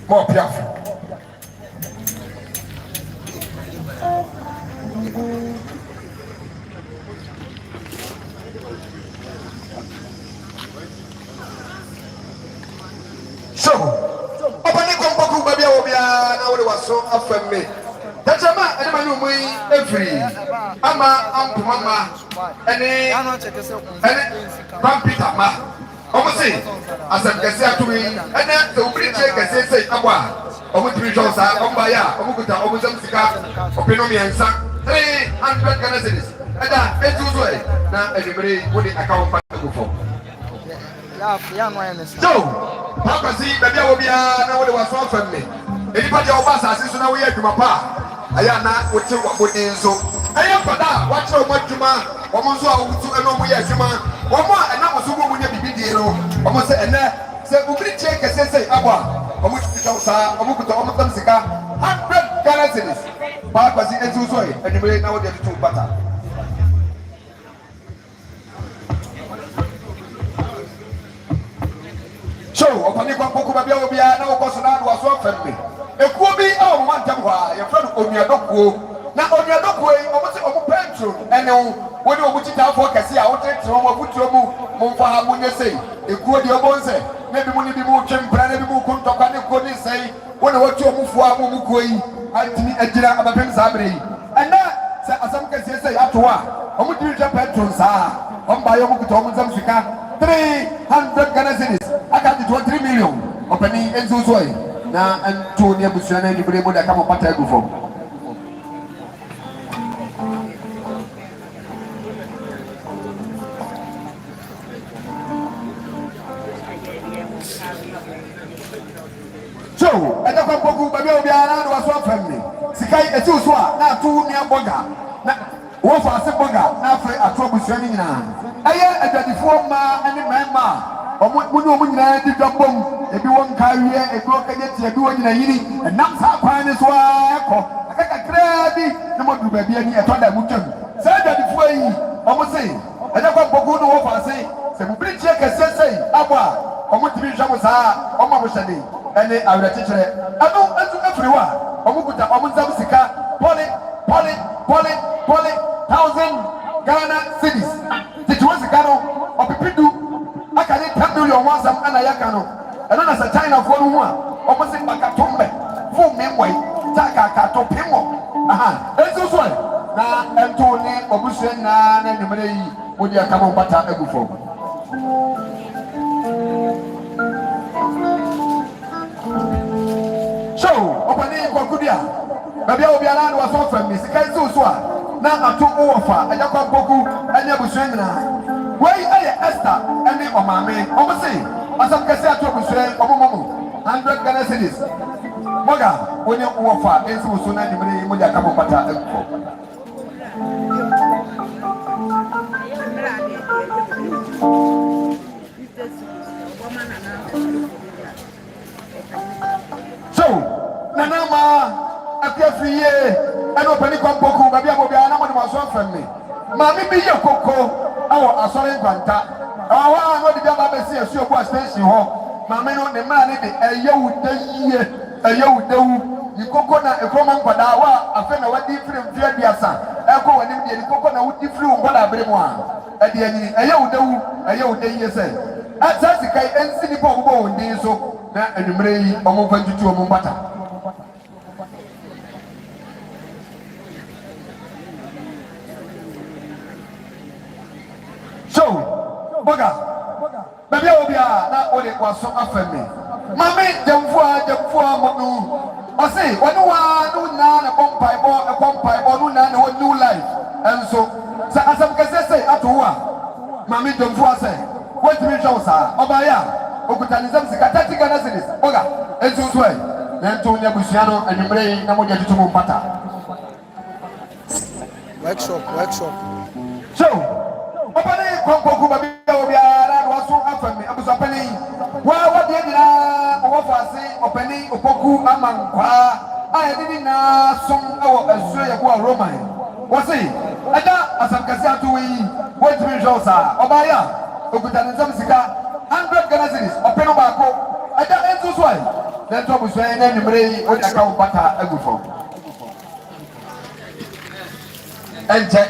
more piafo. So, open the compound baby obia na we was so afem me. That's a man, and my every ama mama any Peter ma. Almost say, as I can say to me, and then the bridge can say, Awa, almost 3 jobs are on by ya, almost some cigar, Opinomi and San 300 Canadians. And that is usually now everybody would account for. So, Papa see, baby, will be now what was offered me. Anybody of us as is now we are to my pa. I am not what you want in so. I am for that. Watch how much you man. Almost all to a no way as you man. One more and that was who would be deal. Almost and that said, we check a say, Abba, or which becomes a book to almost them cigar. 100 Canadians. Papa see, and so and you may now get to butter. So, upon the Coco Babia, no person was offered me. A quobi, oh, one time, your friend Onyadoku. Now, Onyadoku, almost a petrol, and when you put it out for Cassia, I'll take some of what you move, Monfa Munya say. A quote your bones say, maybe when you move, Jim Brand, maybe move, Contocani, couldn't say, when what you move for Mukui, I think a dinner of a Pensabri. And that, some can say, after what? I'm going to jump petrol, sir. I'm by your book to almost some cigar. 300 Canadians. I got it to 3 million. Opening and so soy. Now, and 2 near Bushana, you believe that come up at a go. So, at the Poku, Babia was one family. Sikai, a 2 swat, now 2 near Boga. What for a simple guy, now for a trouble swimming now. I am at the former and the member. Or what would you mean? If you want career, a broke against your doing a yini, and not how fine is why I got a crabby, no more to be any at all that would tell. Say that if we almost say, I don't want to go to offer, say, so we bring check a say, Abba, or what to be Jamus, or Mamashani, and then I will teach her. I know everyone, or Mukuta, or Muzamsika, Polly, 1,000 Ghana cities. Did you want to Ghana or Pipidu? I can 10 million once and Ayakano. And then as a China for one, almost in Bakatombe, 4 meanwhile, Taka to Pimo. Aha, that's also now Antony Obusen and the Malay would you come on Bata Ebufo. So, opening Kokudia, Babia Obialan was offered me, Sikaizuswa. Now I took over, and you come Boku, and you will where are Esther, and me or my man? Almost say, as I'm Cassia to Bushel, or Momo, 100 Ghana cities. Moga, when you offer, and so soon, and you come up at so, Nanama, a cafe. And opening Compoku, Babia Bobiana was offered me. Mammy be your cocoa, our Assorin Quanta. I know the Gaba see a show was station hall. Mammy on the man, a yo, you coconut, a common Padawa, a friend of what different Fiabiasa, Echo and Indian coconut would different what I bring one. At the end, a yo, yes, at Sassika and City Pogo and so, that and the Mray, or Mopan to Mumbata. So, Boga, baby, now all it was so often me. Mammy, Jamfua, Monu. I say, one no nan, a bumpy or no new life. And so, as I'm going to say, at one, Mammy Jamfua say, what do you show, sir? Obaya, Okutanizam, Sikatati Ganasilis, Boga, and so way. Then Tonya Busiano and you bring Namoja to Mumpata. Workshop. So, opening Compoku Babia was so often me. I was opening. Well, what did I say? Opening Opoku among I didn't know some Australia Roman. Was he? And that as I'm Cassiatu, what to be Josa, Obaya, Okutanizam Sika, 100 Ganazis, Open Obako, and that ends this way. na to buso na numere yi o da ka wo bata agu fo enche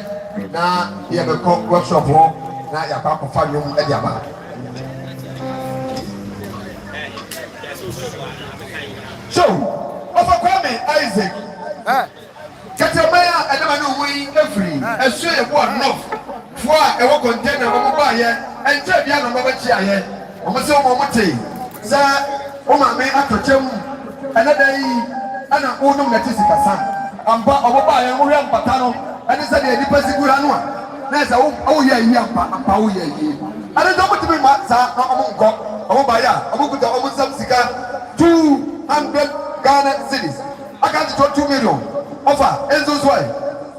na ye be ko workshop ho na ya pa ko fa nyum e dia ba so ofa Kwame Isaac katamaya adama no wi every esu e bo enough for e wo container mo ba ye enche bia no ba chi aye o se o mo te sa o ma me atochem anada yi ana onum na tisi kasa amba o ba ye mo hwe mpata no ene se de nipa sigura no a na se o ye yi ampa o ye yi ade do mo timi ma sa no o mo nko o ba ya o mo kuta o mo sam sika 200 Ghana cedis aka to 2 million offer enzo so e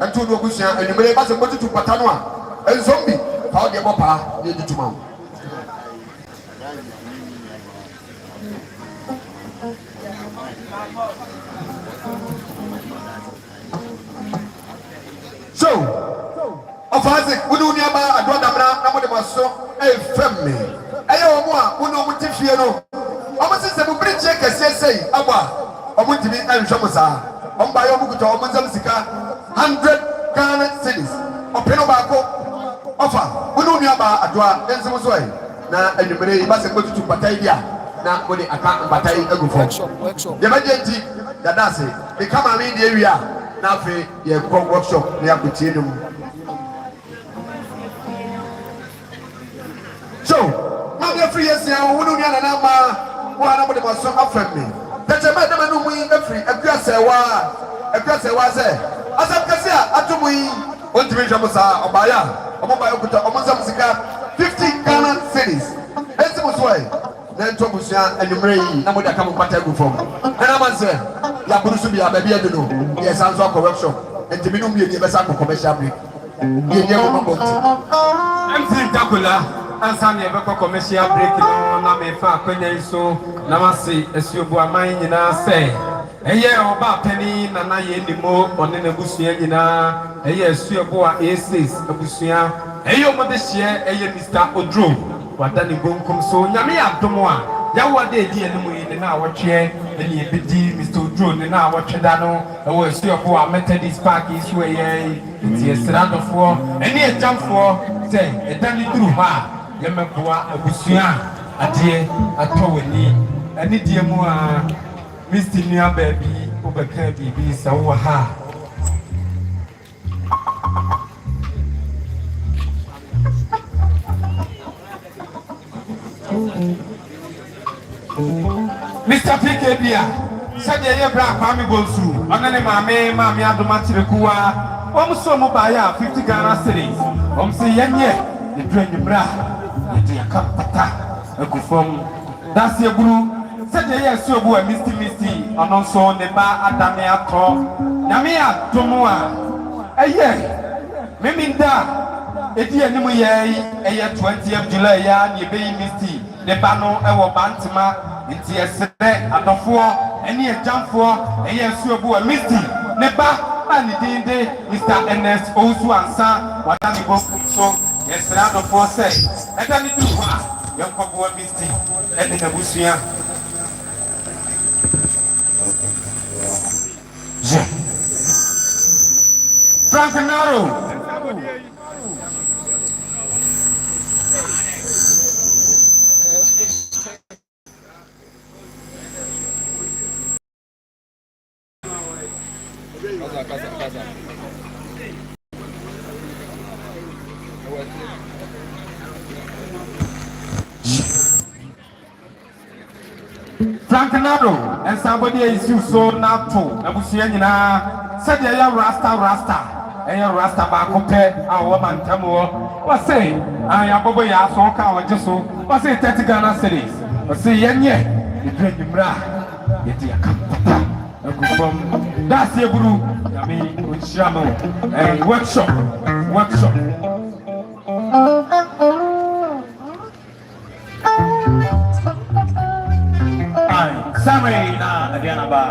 anto do busia enumere ba se mo tutu pata no a enzombi fa o de bo pa de tutuma so of Isaac wonu ni aba ado damra na mo de maso e femme eye o mo a wonu mo tifie no o mo se bu bridge kese sei aba o mo timi enhwe mo sa o mba yo mo kuto o mo nzam sika 100 Ghana cedis o peno ba ko offer wonu ni aba ado a enzimo so e na enumere ba se mo tutu patai dia na mo de aka patai agu fo ye ba je nti dada se e kama mi de wi a na fe ye ko workshop na ya kutie dum so ma be free yes ya wonu ni ana na ma wa na mo de maso afem me tete ma de ma no mu free akuasewa se asam kase a atomu yi ontimi hwe mo sa obaya omo ba yokuta omo zam sika 50 Ghana cedis esi mo so e na nto busua anumre yi na mo de aka mo pata gu fom na man se ya buru so bia ba bia de no yes anso ko workshop entimi no mie de be sa ko commercial break ye nye mo mo MC Takula ansa ne be ko commercial break no na me fa kwanya so na mase esuobu aman nyina se eye oba pani na na ye nimo one na busua nyina eye esuobu a A6 abusua eye omo de hye eye Mr Odro wadani bonkum so nyame adomo a yawo de di enimu yi na awotwe eni ebedi Mr Odro ne na awotwe da no ewo esuobu a Methodist Park isu eye ti esradofo eni ejamfo se edani duru ha yemeboa abusua ade atowani eni die mu a Mr Nia baby obeka bibi sawo ha Mr PK Bia said ye bra Kwame Bonsu onane maame adoma tirekuwa omso mo ba ya 50 Ghana cedis omse yenye de drenwura ye akapata akufom dase guru said ye suobu a misty ononso ne ba adame ato nyame adomo a eye meminda edi enimu ye eye 20th July ya ne be misty ne ba no ewo bantima nti esere adofo eni ejamfo eye suobu a misty ne ba ani dinde Mr Ernest Osu ansa wadani bokum so esere adofo say edani du ha yankobo misty eni na busua Frank Naro Frank Naro and somebody is you so not to Nabusia nyina said ya rasta and rasta ba compare our man tamo what say I am bobo ya so ka wajeso what say 30 Ghana cedis what say yenye the drink mra yeti akapata agufom that's ye buru yami uchiramo and workshop Sammy na Adiana ba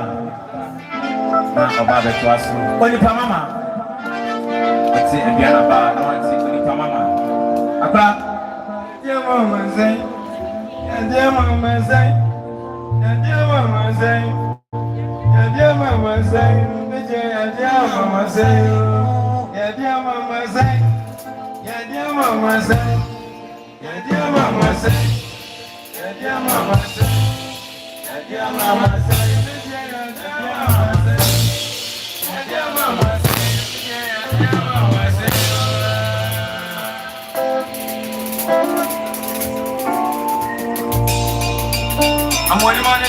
na oba beto aso onipa mama ati Adiana ba no ati onipa mama akra ye mama say dear mama say, yeah, dear mama say, yeah, dear mama say, yeah, dear mama say, yeah, dear mama say, yeah, dear mama say, yeah, dear mama say, yeah, dear mama say, yeah, dear mama say. I'm one man.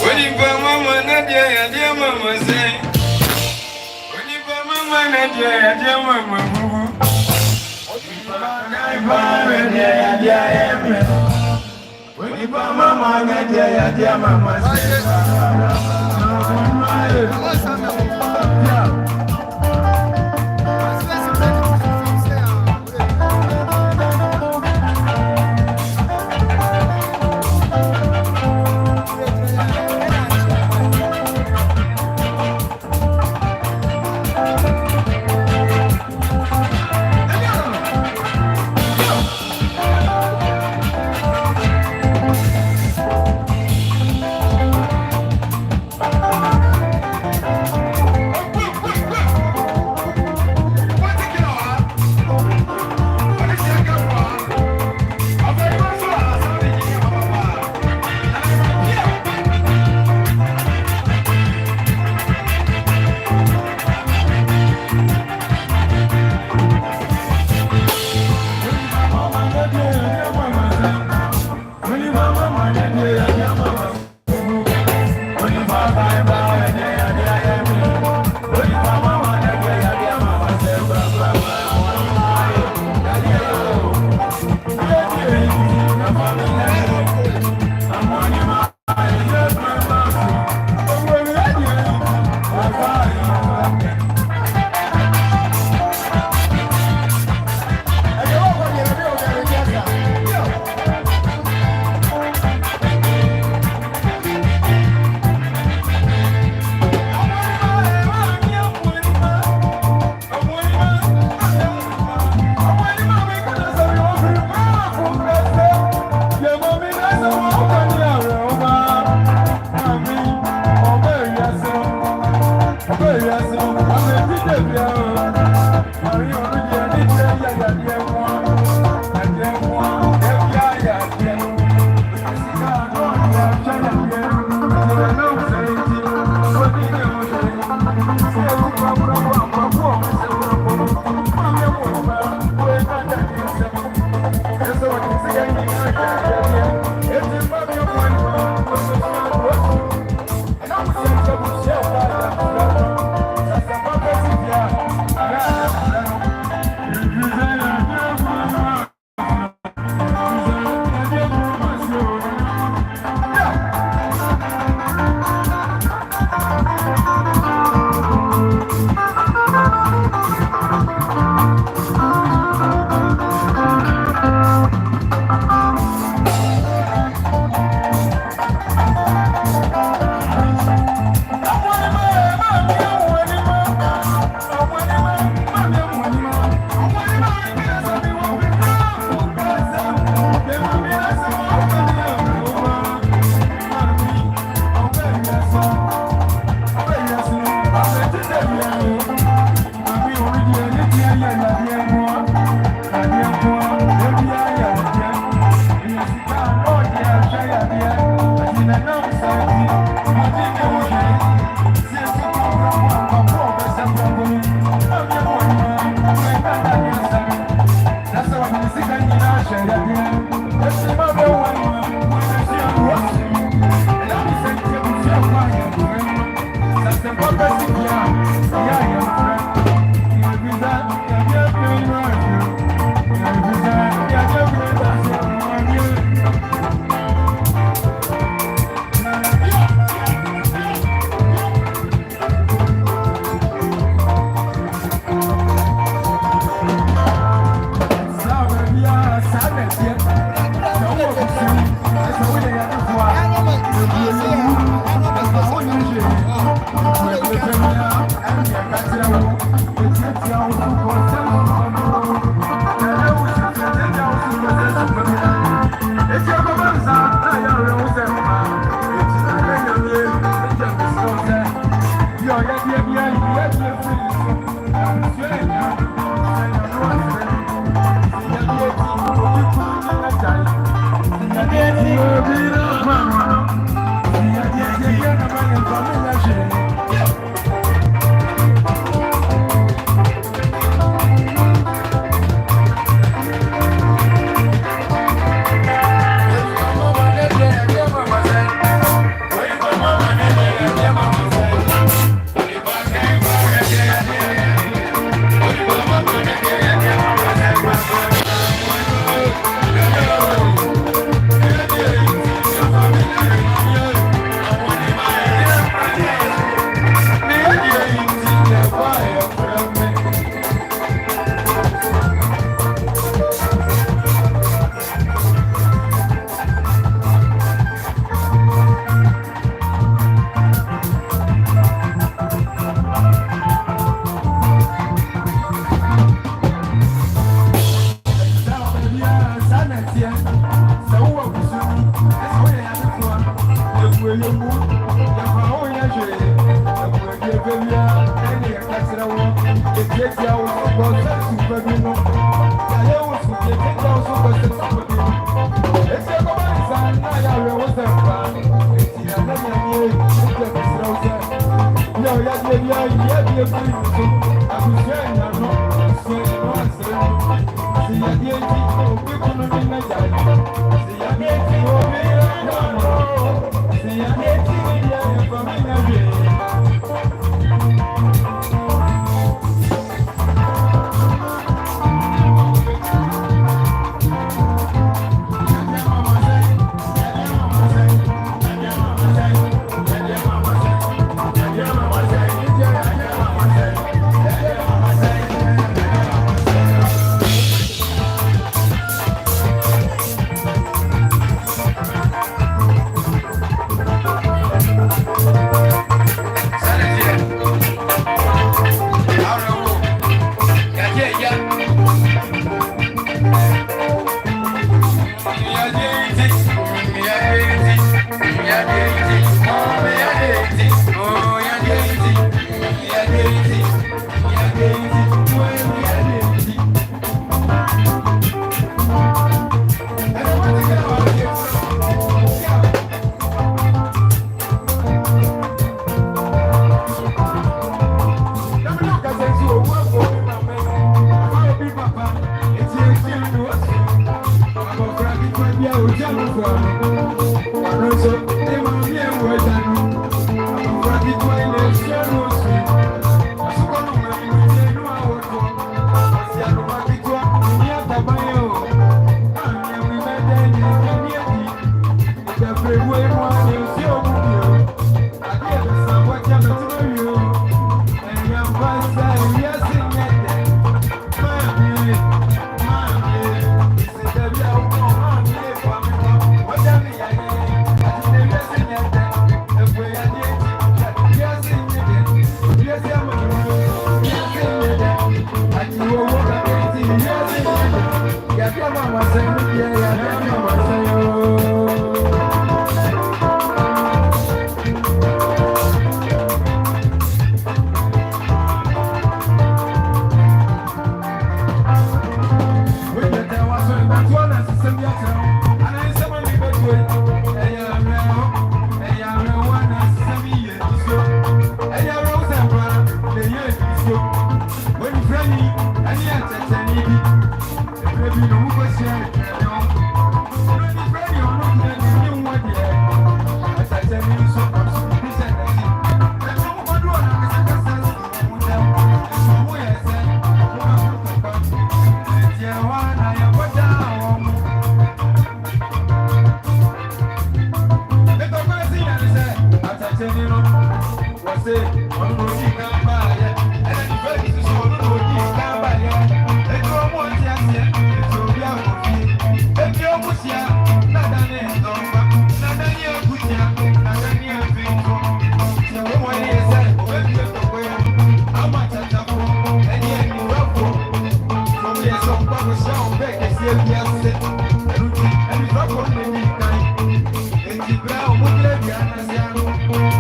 When you buy mama, dear mama say. When you buy mama, dear mama, when you buy mama, dear mama say.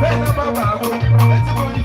Bẹ́ẹ̀ náà bá wà á wò, ẹ ti bọ̀ ní.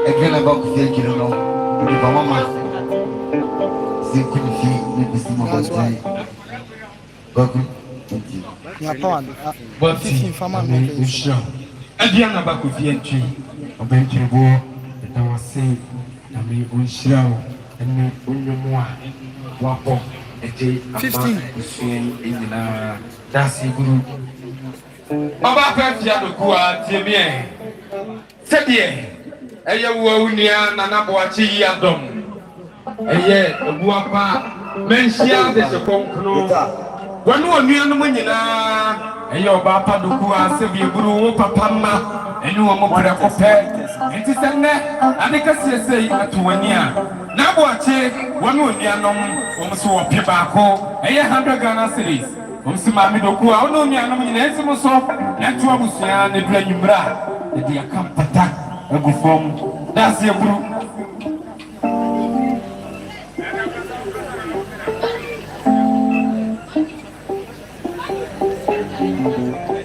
Again about the you know, the mama. See, couldn't see the small boy. But Adiana Bakufientry, a benchable, and I was saying, I mean, we shall, and me, Unyomoa, Wapo, a day, 15 in the Darcy group. Baba Fiadokua, Timie, Sebie, a Yawunia, Nanaboachi, Adom, a year, a Buapa, Mensia, the Sokonkno, one woman, and your Bapa Dukua, Sebie Guru, Papa, and you are more prepared. And to send that, I think I say at 1 year. Now, watch it, 1 year, no, almost a Pibako, a 100 Ghana cities. Msimami dokua ono ni anu nyina ensimo so na tuwa busia ne dra nyumra e dia kampata agufom dase eburu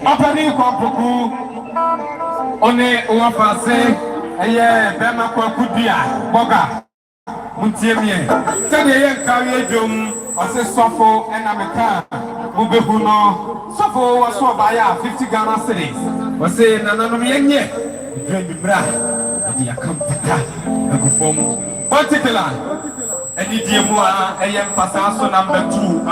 apani ko poku one o fase eye bema kwa kudua boga muntiemie sede ye nkawe dwom ose sofo enameka Ubehuno, Sofo was so by 50 Ghana cities. Was saying, Nananom Yenye, Dream Bra, and the Acampata, a good form, particular, and the Diamua, a young Passaso number 2.